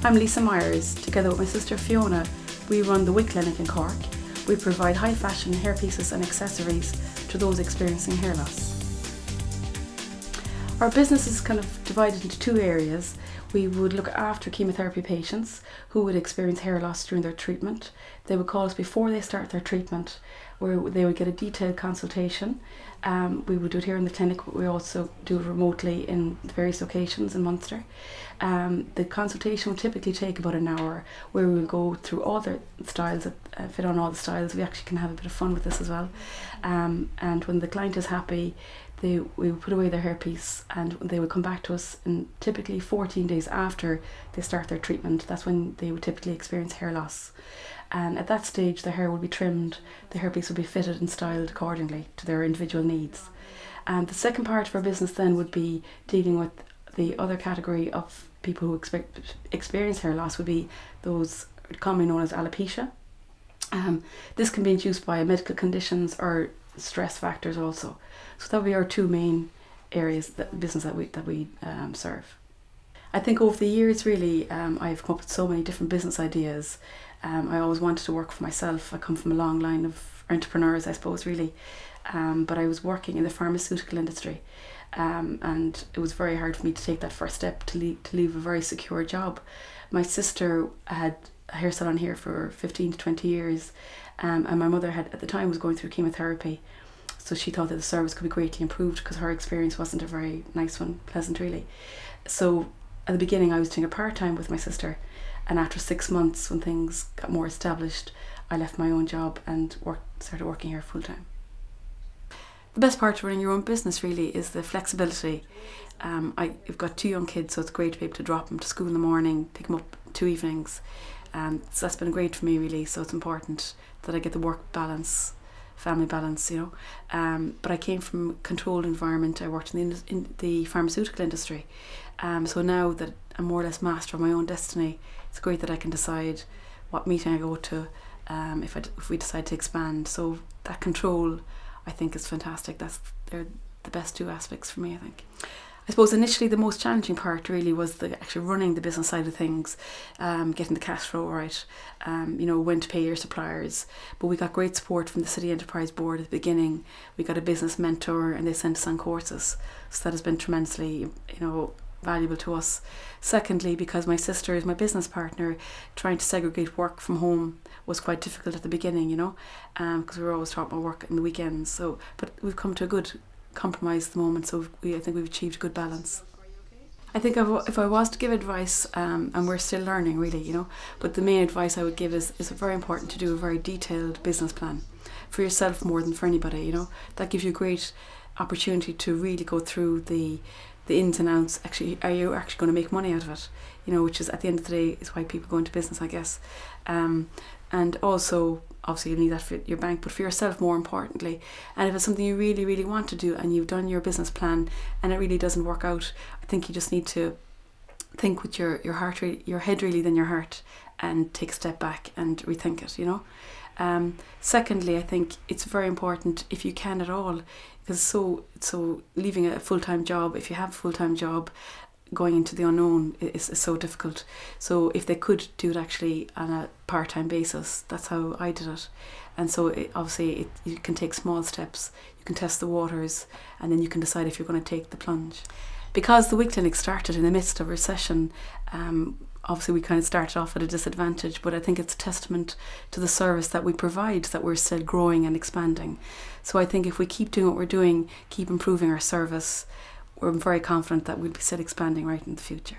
I'm Lisa Myers. Together with my sister Fiona, we run the Wig Clinic in Cork. We provide high fashion hairpieces and accessories to those experiencing hair loss. Our business is kind of divided into two areas. We would look after chemotherapy patients who would experience hair loss during their treatment. They would call us before they start their treatment, where they would get a detailed consultation. We would do it here in the clinic, but we also do it remotely in various locations in Munster. The consultation would typically take about an hour, where we will go through all the styles, fit on all the styles. We actually can have a bit of fun with this as well. And when the client is happy, we would put away their hairpiece and they would come back to us, and typically 14 days after they start their treatment, that's when they would typically experience hair loss. And at that stage their hair would be trimmed, the hairpiece would be fitted and styled accordingly to their individual needs. And the second part of our business then would be dealing with the other category of people who experience hair loss, would be those commonly known as alopecia. This can be induced by medical conditions or stress factors also. So that would be our two main areas, that business that we serve. I think over the years really I've come up with so many different business ideas. I always wanted to work for myself. I come from a long line of entrepreneurs, I suppose, really. But I was working in the pharmaceutical industry, and it was very hard for me to take that first step to leave a very secure job. My sister had a hair salon here for 15 to 20 years, and my mother at the time was going through chemotherapy. So she thought that the service could be greatly improved because her experience wasn't a very nice one, pleasant really. So at the beginning I was doing a part-time with my sister, and after 6 months, when things got more established, I left my own job and started working here full-time. The best part of running your own business really is the flexibility. I've got 2 young kids, so it's great to be able to drop them to school in the morning, pick them up 2 evenings. So that's been great for me really, so it's important that I get the work balance, family balance, you know. But I came from a controlled environment. I worked in the pharmaceutical industry. So now that I'm more or less master of my own destiny, it's great that I can decide what meeting I go to if we decide to expand. So that control, I think, is fantastic. They're the best 2 aspects for me, I think. I suppose initially the most challenging part really was actually running the business side of things, getting the cash flow right, you know, when to pay your suppliers. But we got great support from the City Enterprise Board at the beginning. We got a business mentor and they sent us on courses. So that has been tremendously, you know, valuable to us. Secondly, because my sister is my business partner, trying to segregate work from home was quite difficult at the beginning, you know, because we were always talking about work in the weekends. So, but we've come to a good compromise at the moment, so I think we've achieved a good balance. I think if I was to give advice, and we're still learning really, you know, but the main advice I would give is very important to do a very detailed business plan for yourself more than for anybody, you know. That gives you a great opportunity to really go through the ins and outs. Actually, are you actually going to make money out of it, you know, which is at the end of the day is why people go into business, I guess. And also obviously you need that for your bank, but for yourself more importantly. And if it's something you really, really want to do and you've done your business plan and it really doesn't work out, I think you just need to think with your heart, your head really, than your heart, and take a step back and rethink it, you know. Secondly, I think it's very important, if you can at all, because so leaving a full-time job, if you have a full-time job, going into the unknown is so difficult. So if they could do it actually on a part-time basis, that's how I did it. And so you can take small steps, you can test the waters, and then you can decide if you're going to take the plunge. Because the Wig Clinic started in the midst of recession, obviously we kind of started off at a disadvantage, but I think it's a testament to the service that we provide that we're still growing and expanding. So I think if we keep doing what we're doing, keep improving our service, we're very confident that we'll be still expanding right in the future.